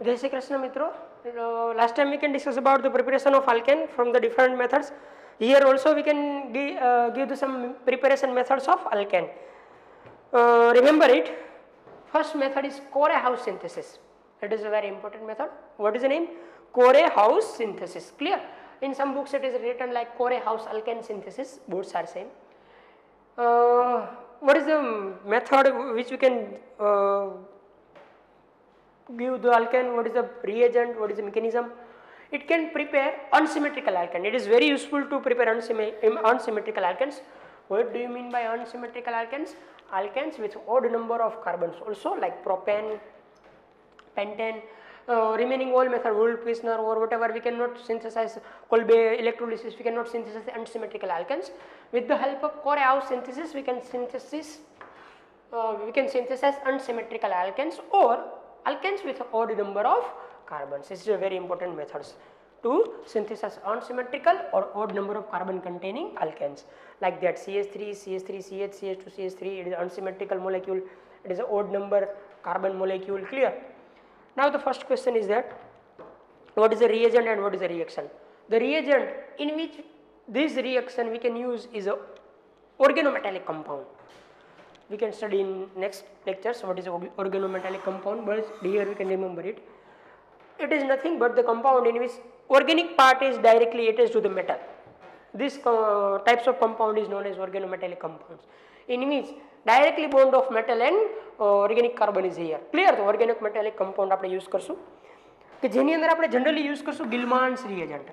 Jai Shri Krishna Mitro. Last time we can discuss about the preparation of alkane from the different methods. Here also we can give some preparation methods of alkane. Remember it. First method is Core-House synthesis. It is a very important method. What is the name? Core-House synthesis. Clear? In some books it is written like Core-House alkane synthesis. Both are same. What is the method which we can give the alkane? What is the reagent? What is the mechanism? It can prepare unsymmetrical alkane. It is very useful to prepare unsymmetrical alkanes. What do you mean by unsymmetrical alkanes? Alkanes with odd number of carbons also, like propane, pentane, remaining all method, Wolff-Fishner or whatever, we cannot synthesize Kolbe electrolysis, we cannot synthesize unsymmetrical alkanes. With the help of Core-House synthesis, we can synthesize unsymmetrical alkanes or alkanes with odd number of carbons. This is a very important methods to synthesize unsymmetrical or odd number of carbon containing alkanes, like that CH3, CH3, CH, CH2, CH3. It is unsymmetrical molecule, it is an odd number carbon molecule. Clear? Now the first question is that what is the reagent and what is the reaction? The reagent in which this reaction we can use is a organometallic compound. We can study in next lectures what is organometallic compound, but here we can remember it. It is nothing but the compound in which organic part is directly attached to the metal. This types of compound is known as organometallic compounds, in which directly bond of metal and organic carbon is here. Clear? The organic metallic compound આપણે use કરશું કે જેની અંદર આપણે generally use કરશું Gilman's reagent.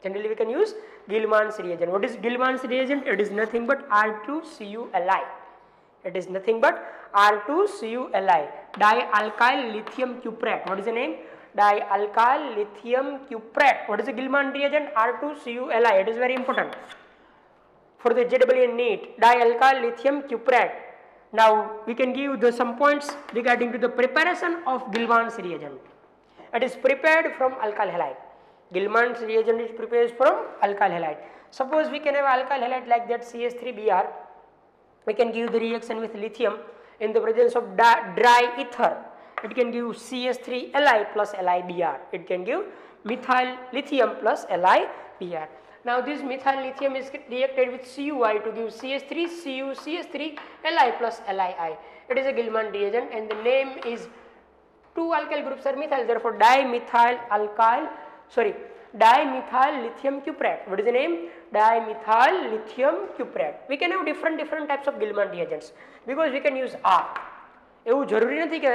Generally we can use Gilman's reagent. What is Gilman's reagent? It is nothing but R2CuLi. It is nothing but R2CuLi, dialkyl lithium cuprate. What is the name? Dialkyl lithium cuprate. What is the Gilman reagent? R2CuLi. It is very important for the JEE NEET. Dialkyl lithium cuprate. Now we can give some points regarding to the preparation of Gilman's reagent. It is prepared from alkyl halide. Gilman's reagent is prepared from alkyl halide. Suppose we can have alkyl halide like that CH3Br. We can give the reaction with lithium in the presence of dry ether. It can give CH3Li plus LiBr. It can give methyl lithium plus LiBr. Now this methyl lithium is reacted with CuI to give CH3Cu CH3Li plus Lii. It is a Gilman reagent and the name is two alkyl groups are methyl, therefore dimethyl lithium cuprate. What is the name? Dimethyl lithium cuprate. We can have different types of Gilman reagents because we can use R. એવું જરૂરી નથી કે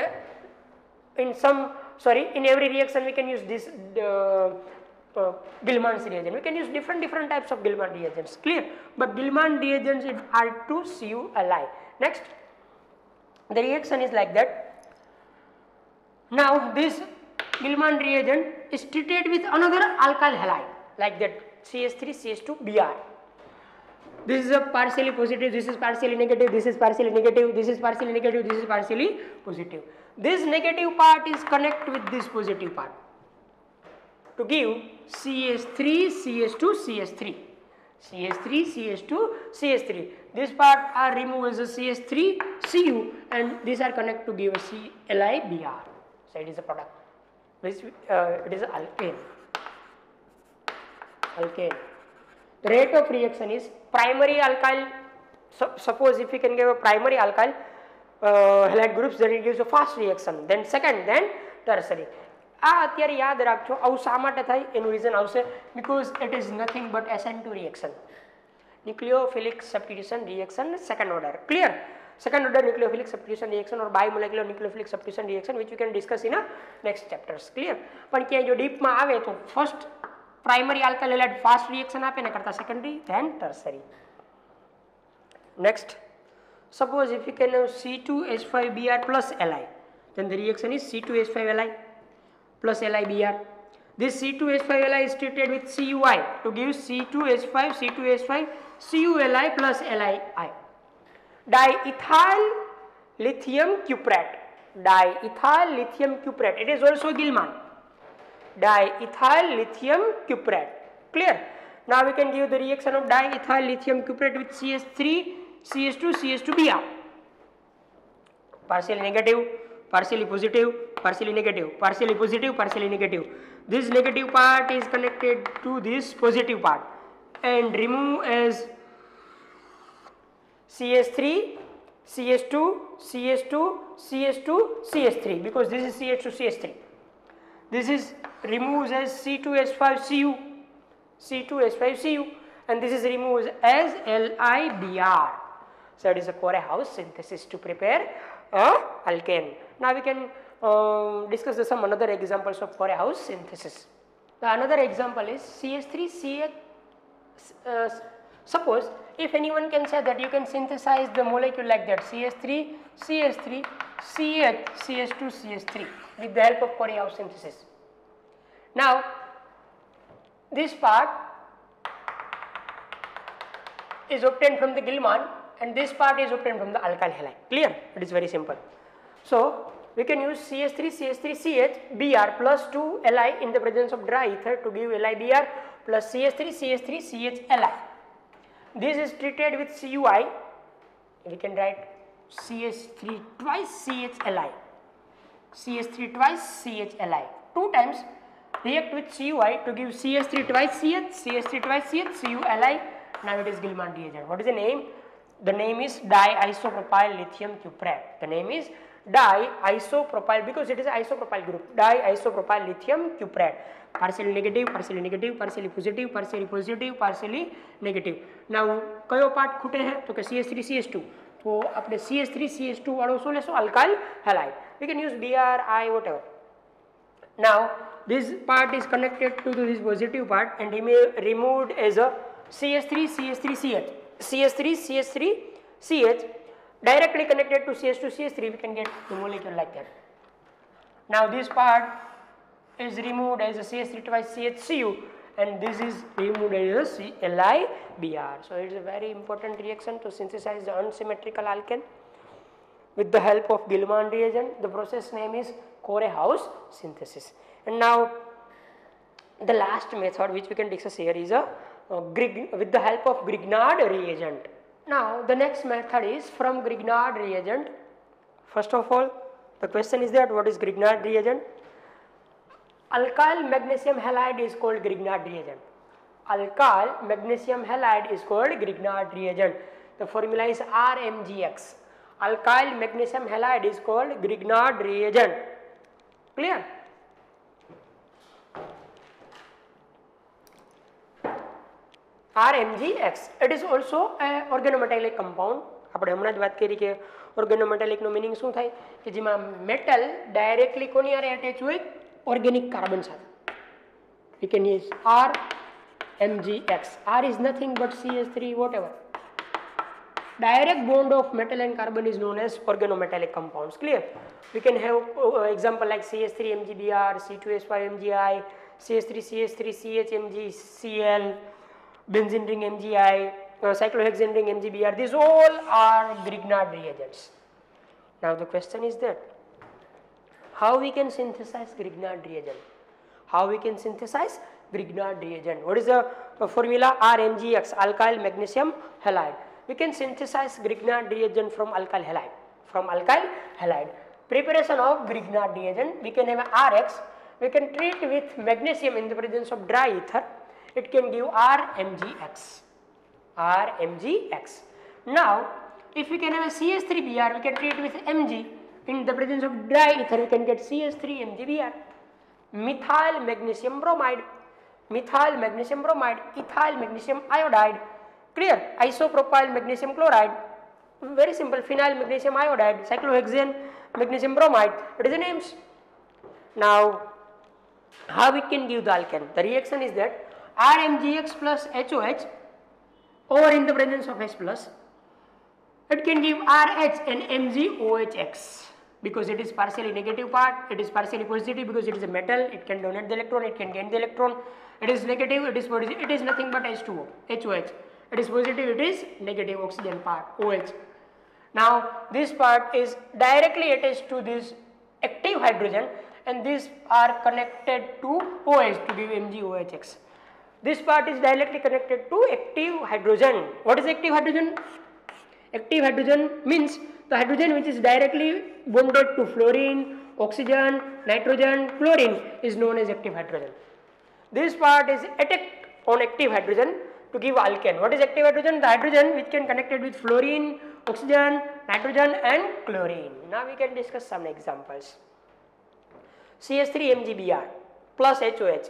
in every reaction we can use this Gilman's reagent. We can use different types of Gilman reagents. Clear? But Gilman reagents is R2CuLi. Next, the reaction is like that. Now this Gilman reagent is treated with another alkyl halide like that CH3CH2Br. This is a partially positive, this is partially negative, this is partially negative, this is partially negative, this is partially positive. This negative part is connect with this positive part to give CH3CH2CH3. CH3CH2CH3. This part are removed as a CH3Cu and these are connect to give a LiBr. So it is a product. It is alkane. Alkane. The rate of reaction is primary alkyl. Suppose if we can give a primary alkyl halide groups, then it gives a fast reaction. Then second, then tertiary. અત્યારે યાદ રાખજો આવું શા માટે થાય એનું reason આવશે because it is nothing but SN2 reaction, nucleophilic substitution reaction, second order. Clear? Second order nucleophilic substitution reaction or bimolecular nucleophilic substitution reaction, which we can discuss in a next chapters. Clear? પણ ક્યાંય જો ડીપમાં આવે તો first primary alkyl halide fast reaction આપે ને કરતા secondary, then tertiary. Next, suppose if you can have C2H5Br plus Li, then the reaction is C2H5Li plus LiBr. This C2H5Li is treated with CuI to give C2H5 CuLi plus Lii. Diethyl lithium cuprate. Diethyl lithium cuprate. It is also Gilman. Diethyl lithium cuprate. Clear? Now we can give the reaction of diethyl lithium cuprate with CH3 CH2 CH2Br. Partially negative, partially positive, partially negative, partially positive, partially negative. This negative part is connected to this positive part and remove as CH3, CH2, CH2, CH2, CH3 because this is CH2, CH3. This is removes as C2H5Cu, C2H5Cu, and this is removes as LiBr. So it is a core house synthesis to prepare a alkane. Now we can discuss some another examples of core house synthesis. The another example is CH3CH. Suppose if anyone can say that you can synthesize the molecule like that CH3, CH3, CH, CH2, CH3 with the help of core house synthesis. Now this part is obtained from the Gilman and this part is obtained from the alkyl halide. Clear? It is very simple. So we can use CH3, CH3, CH, Br plus 2 Li in the presence of dry ether to give LiBr plus CH3, CH3, CH, Li. This is treated with CUI. We can write CH3 twice CH, Li. CH3 twice CH, Li. 2 times react with CUI to give CH3 twice CH, CH3 twice CH, Cu, Li. Now it is Gilman reagent. What is the name? The name is diisopropyl lithium cuprate. The name is diisopropyl because it is isopropyl group. Diisopropyl lithium cuprate. Partially negative, partially negative, partially positive, partially positive, partially negative. Now कयो part खूटे हैं तो कि CH3 CH2 तो अपने CH3 CH2 वालों सो ले सो alkyl halide. We can use BRI whatever. Now this part is connected to this positive part and removed as a CH3 CH3 CH. CH3 CH3 CH directly connected to CH2 CH3 we can get the molecule like that. Now this part is removed as a CH3 twice CHCU and this is removed as a LiBr. So it is a very important reaction to synthesize the unsymmetrical alkane with the help of Gilman reagent. The process name is core house synthesis. And now the last method which we can discuss here is a with the help of Grignard reagent. Now the next method is from Grignard reagent. First of all the question is that what is Grignard reagent? Alkyl magnesium halide is called Grignard reagent. Alkyl magnesium halide is called Grignard reagent. The formula is RMGX. Alkyl magnesium halide is called Grignard reagent. Clear? RMGX. It is also a organometallic compound. આપણે હમણાં જ વાત કરી કે organometallic નો meaning શું થાય કે જેમાં મેટલ ડાયરેક્ટલી કોની હારે અટેચ હોય ઓર્ગેનિક કાર્બન સાથે. We can use RMGX. R is nothing but CH3 whatever. Direct bond of metal and carbon is known as organometallic compounds. Clear? We can have example like CH3 MgBr, C2H5 MgI, CH3 CH3 CH MgCl, benzene ring MgI, cyclohexane ring MgBr. These all are Grignard reagents. Now the question is that how we can synthesize Grignard reagent? How we can synthesize Grignard reagent? What is the formula? RMGX, alkyl magnesium halide. We can synthesize Grignard reagent from alkyl halide. From alkyl halide. Preparation of Grignard reagent, we can have RX. We can treat with magnesium in the presence of dry ether. It can give RMGX. RMGX. Now, if we can have a CH3Br, we can treat with Mg. In the presence of dry ether, we can get CH3MgBr. Methyl magnesium bromide. Methyl magnesium bromide. Ethyl magnesium iodide. Clear? Isopropyl magnesium chloride. Very simple. Phenyl magnesium iodide. Cyclohexane magnesium bromide. It is the names. Now, how we can give the alkane? The reaction is that RMGX plus HOH or in the presence of H plus, it can give RH and MgOHX because it is partially negative part, it is partially positive because it is a metal, it can donate the electron, it can gain the electron, it is negative, it is positive, it is nothing but H2O, HOH, it is positive, it is negative oxygen part, OH. Now this part is directly attached to this active hydrogen and these are connected to OH to give MgOHX. This part is directly connected to active hydrogen. What is active hydrogen? Active hydrogen means the hydrogen which is directly bonded to fluorine oxygen, nitrogen, chlorine is known as active hydrogen. This part is attack on active hydrogen to give alkane. What is active hydrogen? The hydrogen which can connected with fluorine, oxygen, nitrogen and chlorine. Now we can discuss some examples. CH3MgBr plus HOH.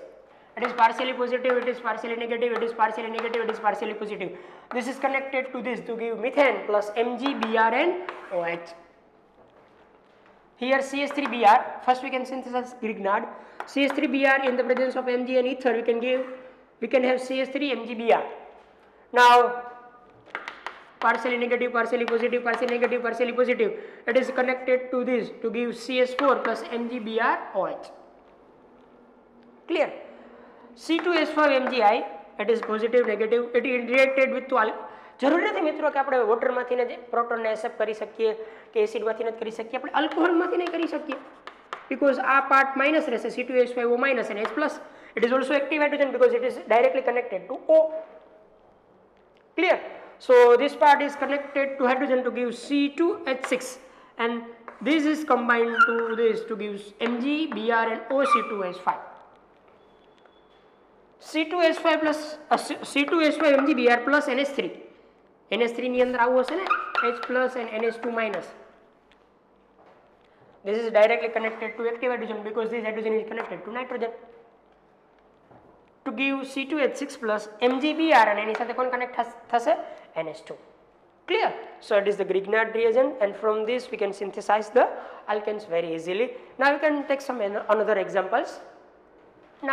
It is partially positive, it is partially negative, it is partially negative, it is partially positive. This is connected to this to give methane plus MgBr and OH. Here CH3Br, first we can synthesize Grignard. CH3Br in the presence of Mg and ether we can have CH3MgBr. Now partially negative, partially positive, partially negative, partially positive. It is connected to this to give CS4 plus MgBrOH. Clear? C2H5MgI, it is positive, negative. It is reacted with જરૂર નથી મિત્રો કે આપણે વોટરમાંથી ને પ્રોટોનને accept કરી શકીએ કે એસિડમાંથી જ કરી શકીએ, આપણે આલ્કોહોલમાંથી નહીં કરી શકીએ because આ પાર્ટ માઇનસ રહેશે C2H5O minus and H plus. It is also active hydrogen because it is directly connected to O. Clear? So this part is connected to hydrogen to give C2H6 and this is combined to this to give MgBr and OC2H5. C2H5 plus C2H5MgBr plus NH3. NH3 ની અંદર આવું હશે ને H plus and NH2 minus. This is directly connected to active hydrogen because this hydrogen is connected to nitrogen. To give C2H6 plus MgBr and એની સાથે કોણ connect થશે? NH2. Clear? So it is the Grignard reagent and from this we can synthesize the alkanes very easily. Now we can take some another examples.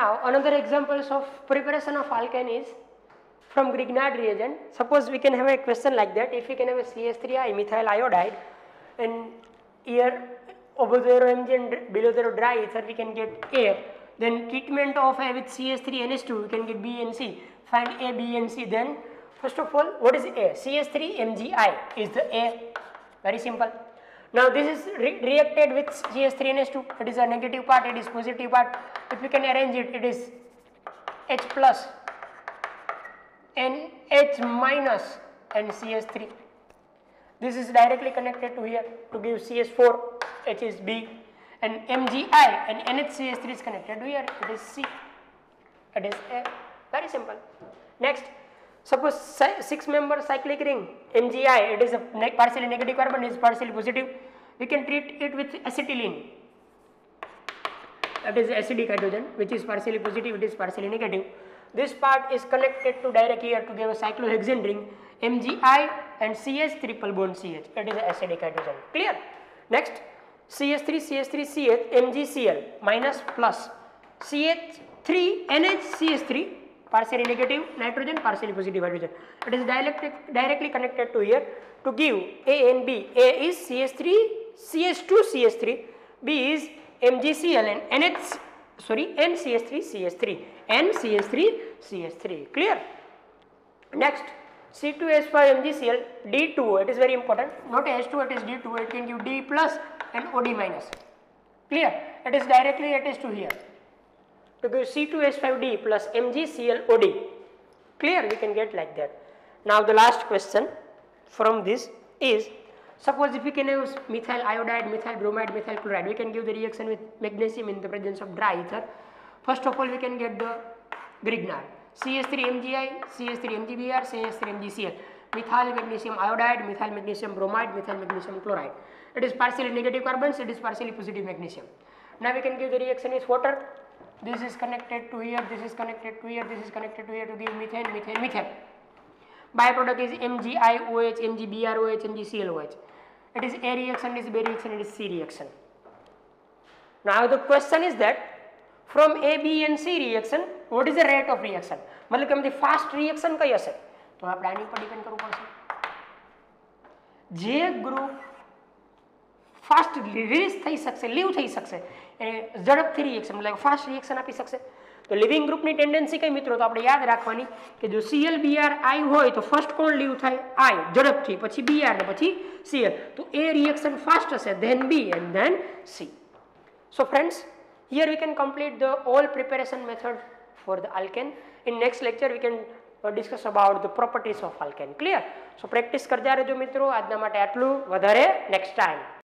Now another examples of preparation of alkane is from Grignard reagent. Suppose we can have a question like that. If we can have a CH3I methyl iodide and here over 0 Mg and below 0 dry ether we can get air. Then treatment of A with CH3NH2 we can get B and C. Find A, B and C. Then first of all, what is A? CH3MgI is the A. Very simple. Now this is reacted with CH3NH2. It is a negative part, it is positive part. If we can arrange it, it is H plus and H minus and CH3. This is directly connected to here to give CH4, H is B and MgI and NHCH3 is connected to here, it is C. It is A. Very simple. Next, suppose 6-member cyclic ring MgI, it is a partially negative carbon, it is partially positive. We can treat it with acetylene. That is acidic hydrogen which is partially positive, it is partially negative. This part is connected to direct here to give a cyclohexane ring MgI and CH triple bond CH. It is acidic hydrogen. Clear? Next, CH3 CH3 CH MgCl minus plus CH3 NHCH3 partially negative nitrogen, partially positive hydrogen. It is directly connected to here to give A and B. A is CH3 CH2 CH3, B is MgCl and NCH3 CH3 and CH3 CH3. Clear? Next, C2H5MgCl D2O. It is very important. Not H2, it is D2O. It can give D plus and OD minus. Clear? It is directly attached to here to give C2H5D plus MgClOD. Clear? We can get like that. Now the last question from this is, suppose if we can use methyl iodide, methyl bromide, methyl chloride, we can give the reaction with magnesium in the presence of dry ether. First of all, we can get the Grignard. CH3MgI, CH3MgBr, CH3MgCl. Methyl magnesium iodide, methyl magnesium bromide, methyl magnesium chloride. It is partially negative carbons, it is partially positive magnesium. Now we can give the reaction with water. This is connected to here, this is connected to here, this is connected to here to give methane, methane, methane. Byproduct is MgIOH, MgBrOH, MgClOH. It is A reaction, it is B reaction, it is C reaction. Now the question is that from A, B and C reaction, what is the rate of reaction? मतलब कि हमने fast reaction कई हसे, तो आप dining पर depend करो कौन सा? जे ग्रुप फास्ट रिलीज થઈ શકશે, લીવ થઈ શકશે, ઝડપથી રિએક્શન એટલે ફાસ્ટ રિએક્શન આપી શકશે. તો લિવિંગ ગ્રુપની ટેન્ડન્સી કઈ મિત્રો? તો આપણે યાદ રાખવાની કે જો ClBrI હોય તો ફર્સ્ટ કોણ લીવ થાય? I ઝડપથી, પછી Br ને પછી Cl. તો A રિએક્શન ફાસ્ટ હશે, then B and then C. So friends, here we can complete the all preparation method for the alkane. In next lecture we can discuss about the properties of alkane. Clear? So practice કરતા રહેજો મિત્રો. આજના માટે આટલું, વધારે next time.